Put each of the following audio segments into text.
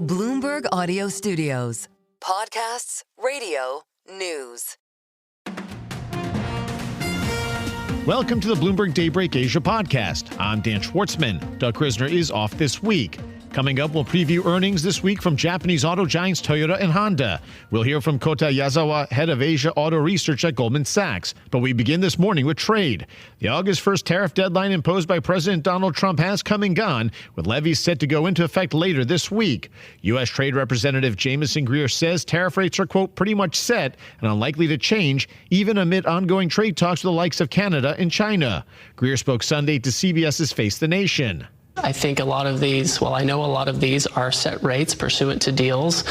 Bloomberg Audio Studios. Podcasts, radio, news. Welcome to the Bloomberg Daybreak Asia podcast. I'm Dan Schwartzman. Doug Krisner is off this week. Coming up, we'll preview earnings this week from Japanese auto giants Toyota and Honda. We'll hear from Kota Yazawa, head of Asia Auto Research at Goldman Sachs. But we begin this morning with trade. The August 1st tariff deadline imposed by President Donald Trump has come and gone, with levies set to go into effect later this week. U.S. Trade Representative Jamieson Greer says tariff rates are, quote, pretty much set and unlikely to change, even amid ongoing trade talks with the likes of Canada and China. Greer spoke Sunday to CBS's Face the Nation. I think a lot of these, well, I know a lot of these are set rates pursuant to deals.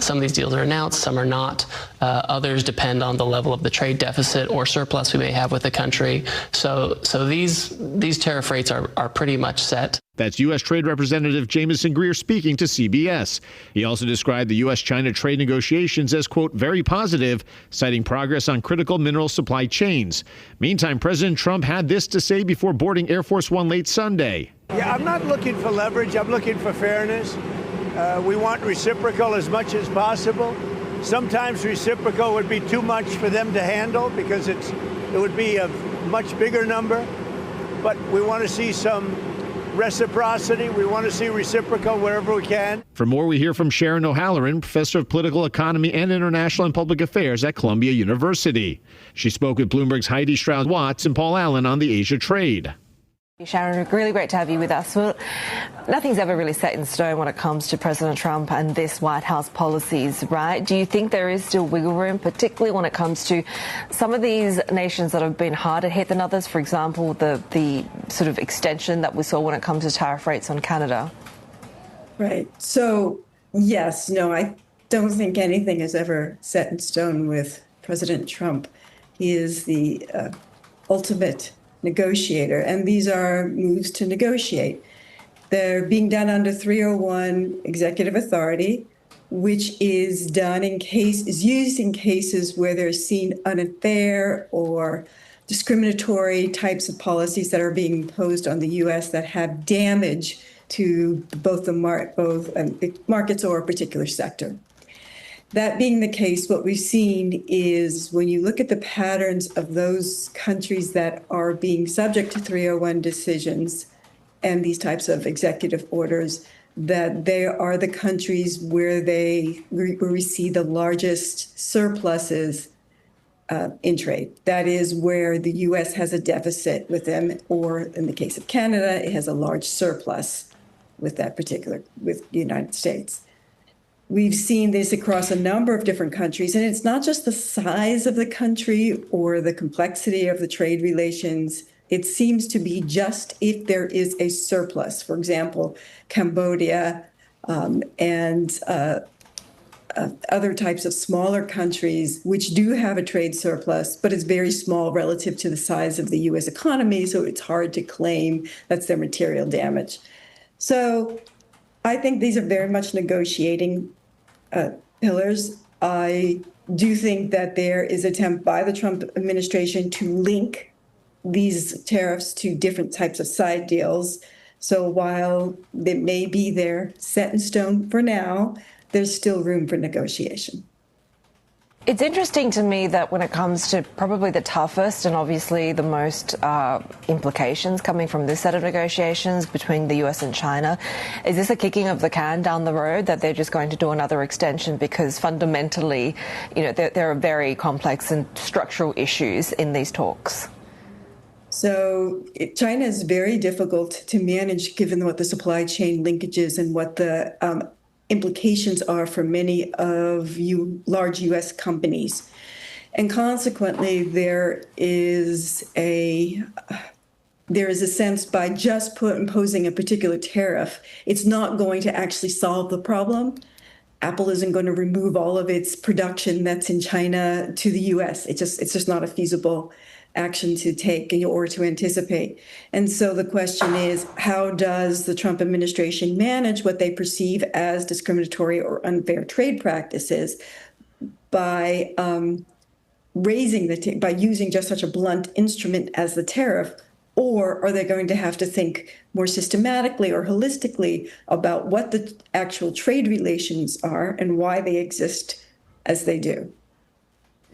Some of these deals are announced, some are not. Others depend on the level of the trade deficit or surplus we may have with the country. So these tariff rates are pretty much set. That's U.S. Trade Representative Jamieson Greer speaking to CBS. He also described the U.S.-China trade negotiations as, quote, very positive, citing progress on critical mineral supply chains. Meantime, President Trump had this to say before boarding Air Force One late Sunday. Yeah, I'm not looking for leverage. I'm looking for fairness. We want reciprocal as much as possible. Sometimes reciprocal would be too much for them to handle because it would be a much bigger number. But we want to see some reciprocity. We want to see reciprocal wherever we can. For more, we hear from Sharyn O'Halloran, professor of political economy and international and public affairs at Columbia University. She spoke with Bloomberg's Haidi, Stroud-Watts, and Paul Allen on the Asia trade. Sharyn, really great to have you with us. Well, nothing's ever really set in stone when it comes to President Trump and this White House policies, right? Do you think there is still wiggle room, particularly when it comes to some of these nations that have been harder hit than others? For example, the sort of extension that we saw when it comes to tariff rates on Canada. Right. So, yes, no, I don't think anything is ever set in stone with President Trump. He is the ultimate negotiator, and these are moves to negotiate. They're being done under 301 executive authority, which is used in cases where there's seen unfair or discriminatory types of policies that are being imposed on the U.S. that have damage to both markets or a particular sector. That being the case, what we've seen is when you look at the patterns of those countries that are being subject to 301 decisions and these types of executive orders, that they are the countries where we see the largest surpluses in trade. That is where the U.S. has a deficit with them, or in the case of Canada, it has a large surplus with the United States. We've seen this across a number of different countries, and it's not just the size of the country or the complexity of the trade relations. It seems to be just if there is a surplus. For example, Cambodia and other types of smaller countries which do have a trade surplus, but it's very small relative to the size of the U.S. economy, so it's hard to claim that's their material damage. So I think these are very much negotiating pillars. I do think that there is an attempt by the Trump administration to link these tariffs to different types of side deals. So while they may be there set in stone for now, there's still room for negotiation. It's interesting to me that when it comes to probably the toughest and obviously the most implications coming from this set of negotiations between the US and China, is this a kicking of the can down the road that they're just going to do another extension because fundamentally, there are very complex and structural issues in these talks? So China is very difficult to manage given what the supply chain linkages and what the implications are for many of large U.S. companies. And consequently, there is a sense by just imposing a particular tariff, it's not going to actually solve the problem. Apple isn't going to remove all of its production that's in China to the U.S. It's just not a feasible action to take or to anticipate. And so the question is, how does the Trump administration manage what they perceive as discriminatory or unfair trade practices by by using just such a blunt instrument as the tariff, Or are they going to have to think more systematically or holistically about what the actual trade relations are and why they exist as they do?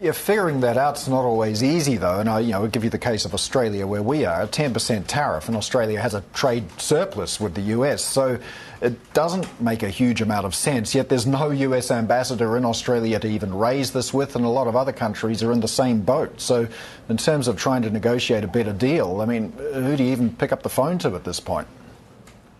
Yeah, figuring that out's not always easy, though. And I'll give you the case of Australia, where we are, a 10% tariff, and Australia has a trade surplus with the US. So it doesn't make a huge amount of sense. Yet there's no US ambassador in Australia to even raise this with, and a lot of other countries are in the same boat. So in terms of trying to negotiate a better deal, I mean, who do you even pick up the phone to at this point?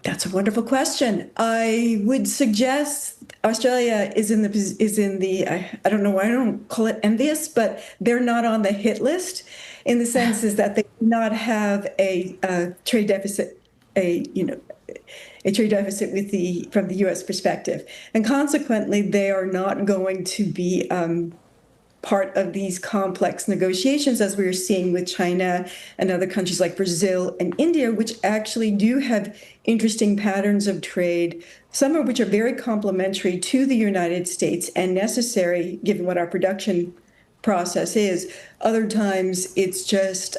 That's a wonderful question. I would suggest Australia is in the I don't know why I don't call it envious, but they're not on the hit list in the sense is that they do not have a trade deficit, a trade deficit from the U.S. perspective, and consequently they are not going to be part of these complex negotiations as we are seeing with China and other countries like Brazil and India, which actually do have interesting patterns of trade, some of which are very complementary to the United States and necessary given what our production process is. Other times it's just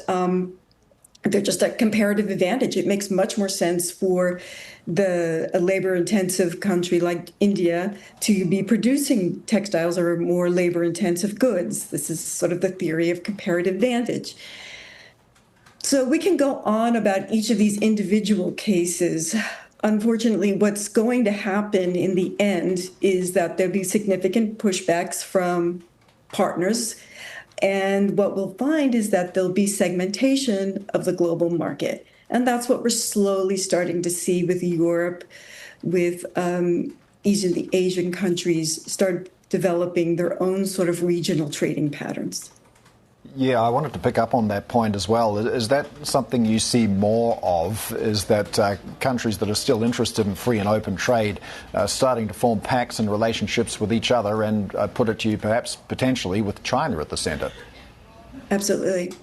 they're just a comparative advantage. It makes much more sense for a labor-intensive country like India to be producing textiles or more labor-intensive goods. This is sort of the theory of comparative advantage. So we can go on about each of these individual cases. Unfortunately, what's going to happen in the end is that there'll be significant pushbacks from partners. And what we'll find is that there'll be segmentation of the global market. And that's what we're slowly starting to see with Europe, with the Asian countries start developing their own sort of regional trading patterns. Yeah, I wanted to pick up on that point as well. Is that something you see more of, is that countries that are still interested in free and open trade starting to form pacts and relationships with each other and put it to you perhaps potentially with China at the centre? Absolutely.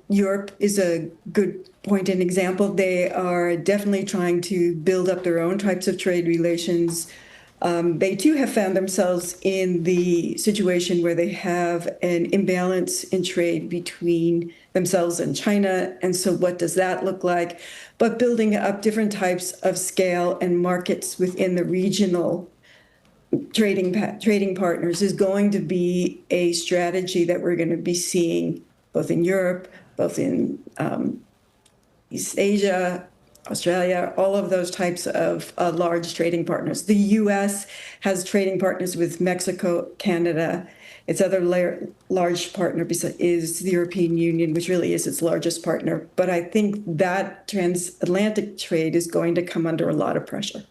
Europe is a good point and example. They are definitely trying to build up their own types of trade relations. They too have found themselves in the situation where they have an imbalance in trade between themselves and China. And so what does that look like? But building up different types of scale and markets within the regional trading partners is going to be a strategy that we're going to be seeing both in Europe, both in East Asia, Australia, all of those types of large trading partners. The U.S. has trading partners with Mexico, Canada. Its other large partner is the European Union, which really is its largest partner. But I think that transatlantic trade is going to come under a lot of pressure.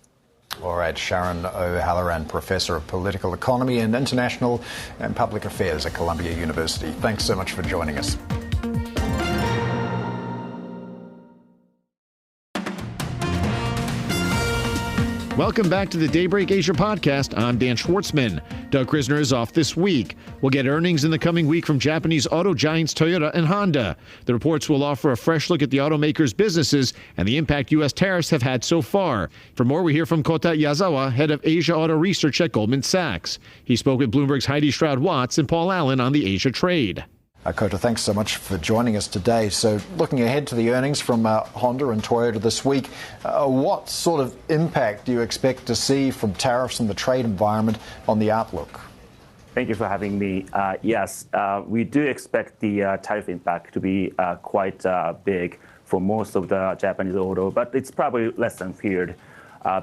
All right, Sharyn O'Halloran, Professor of Political Economy and International and Public Affairs at Columbia University. Thanks so much for joining us. Welcome back to the Daybreak Asia podcast. I'm Dan Schwartzman. Doug Krisner is off this week. We'll get earnings in the coming week from Japanese auto giants Toyota and Honda. The reports will offer a fresh look at the automakers' businesses and the impact U.S. tariffs have had so far. For more, we hear from Kota Yazawa, head of Asia Auto Research at Goldman Sachs. He spoke with Bloomberg's Haidi Stroud-Watts and Paul Allen on the Asia trade. Kota, thanks so much for joining us today. So looking ahead to the earnings from Honda and Toyota this week, what sort of impact do you expect to see from tariffs and the trade environment on the outlook? Thank you for having me. Yes, we do expect the tariff impact to be quite big for most of the Japanese auto, but it's probably less than feared.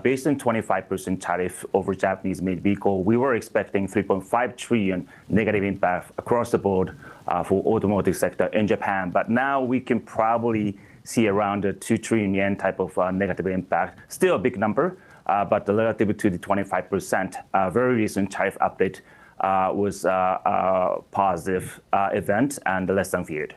Based on 25% tariff over Japanese made vehicle, we were expecting 3.5 trillion negative impact across the board for automotive sector in Japan. But now we can probably see around a 2 trillion yen type of negative impact. Still a big number, but relative to the 25%, very recent tariff update was a positive event and less than feared.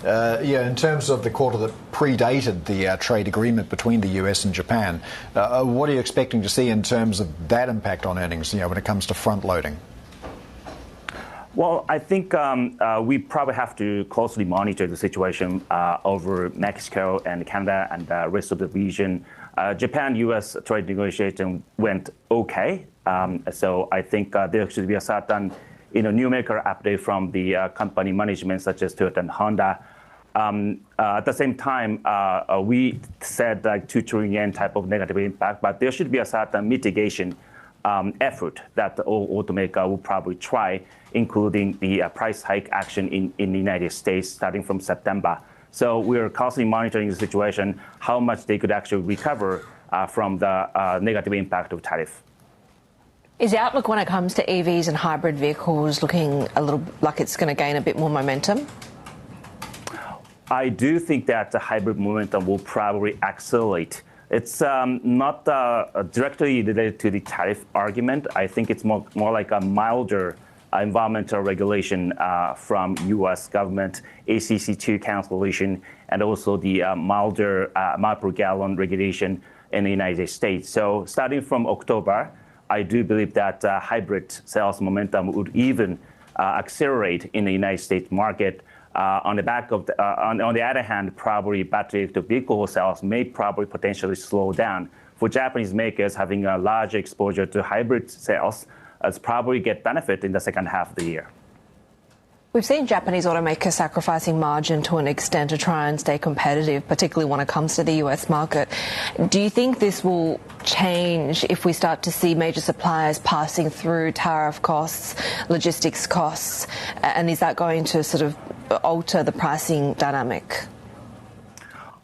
In terms of the quarter that predated the trade agreement between the US and Japan, what are you expecting to see in terms of that impact on earnings, when it comes to front loading? Well, I think we probably have to closely monitor the situation over Mexico and Canada and the rest of the region. Japan-US trade negotiation went okay. So I think there should be a certain numerical update from the company management such as Toyota and Honda. At the same time, we said like 2 trillion yen type of negative impact, but there should be a certain mitigation effort that the automaker will probably try, including the price hike action in the United States starting from September. So we're constantly monitoring the situation, how much they could actually recover from the negative impact of tariff. Is the outlook when it comes to EVs and hybrid vehicles looking a little like it's going to gain a bit more momentum? I do think that the hybrid momentum will probably accelerate. It's not directly related to the tariff argument. I think it's more like a milder environmental regulation from U.S. government, ACC2 cancellation, and also the milder mile per gallon regulation in the United States. So starting from October, I do believe that hybrid sales momentum would even accelerate in the United States market. On the back of on the other hand, probably battery electric vehicle sales may probably potentially slow down. For Japanese makers having a large exposure to hybrid sales, it's probably get benefit in the second half of the year. We've seen Japanese automakers sacrificing margin to an extent to try and stay competitive, particularly when it comes to the US market. Do you think this will change if we start to see major suppliers passing through tariff costs, logistics costs, and is that going to sort of alter the pricing dynamic?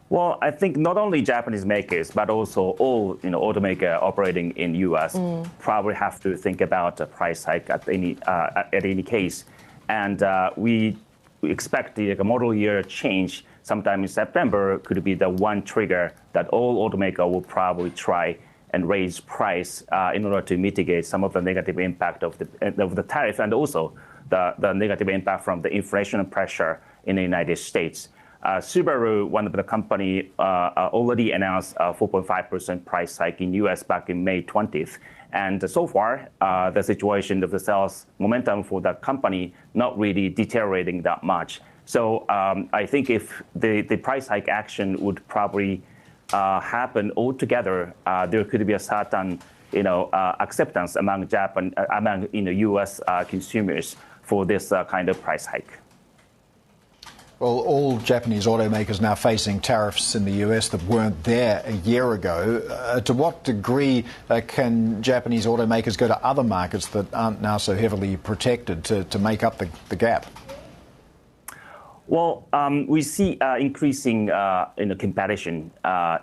Well, I think not only Japanese makers, but also all automaker operating in US probably have to think about a price hike at any case. And we expect the model year change sometime in September could be the one trigger that all automaker will probably try and raise price in order to mitigate some of the negative impact of the tariff and also the negative impact from the inflation pressure in the United States. Subaru, one of the company, already announced a 4.5% price hike in U.S. back in May 20th. And so far, the situation of the sales momentum for that company not really deteriorating that much. So I think if the price hike action would probably happen altogether, there could be a certain acceptance among U.S. consumers for this kind of price hike. Well, all Japanese automakers now facing tariffs in the US that weren't there a year ago. To what degree can Japanese automakers go to other markets that aren't now so heavily protected to make up the gap? Well, we see increasing competition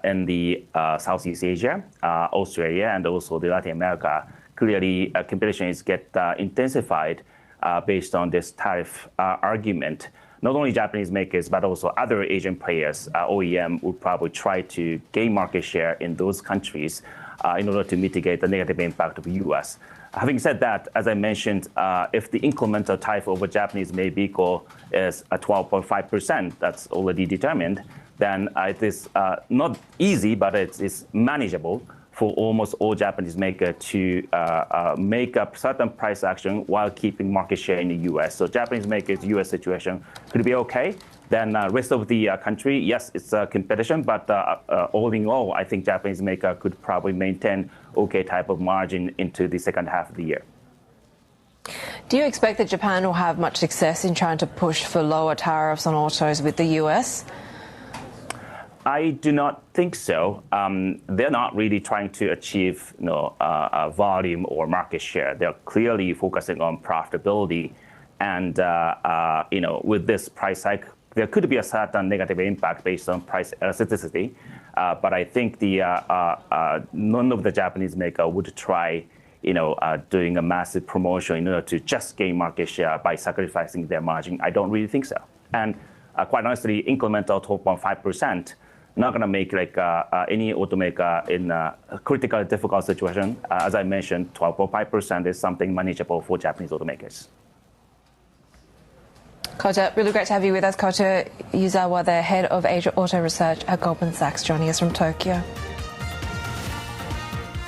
in the Southeast Asia, Australia, and also the Latin America. Clearly, competition is intensified based on this tariff argument. Not only Japanese makers, but also other Asian players, OEM, would probably try to gain market share in those countries in order to mitigate the negative impact of the U.S. Having said that, as I mentioned, if the incremental tariff over Japanese made vehicle is at 12.5%, that's already determined, then it is not easy, but it's manageable for almost all Japanese makers to make a certain price action while keeping market share in the U.S. So Japanese makers' U.S. situation could be okay. Then rest of the country, yes, it's a competition, but all in all, I think Japanese maker could probably maintain okay type of margin into the second half of the year. Do you expect that Japan will have much success in trying to push for lower tariffs on autos with the U.S.? I do not think so. They're not really trying to achieve a volume or market share. They're clearly focusing on profitability. And with this price hike, there could be a certain negative impact based on price elasticity. But I think none of the Japanese maker would try doing a massive promotion in order to just gain market share by sacrificing their margin. I don't really think so. And quite honestly, incremental 12.5%. Not going to make any automaker in a critically difficult situation. As I mentioned, 12.5% is something manageable for Japanese automakers. Kota, really great to have you with us. Kota Yuzawa, the head of Asia Auto Research at Goldman Sachs, joining us from Tokyo.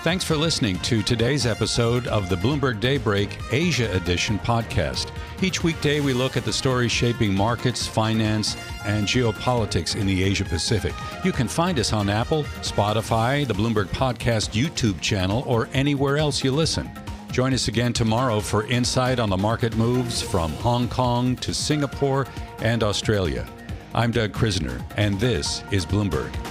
Thanks for listening to today's episode of the Bloomberg Daybreak Asia Edition podcast. Each weekday, we look at the stories shaping markets, finance, and geopolitics in the Asia Pacific. You can find us on Apple, Spotify, the Bloomberg Podcast YouTube channel, or anywhere else you listen. Join us again tomorrow for insight on the market moves from Hong Kong to Singapore and Australia. I'm Doug Krisner, and this is Bloomberg.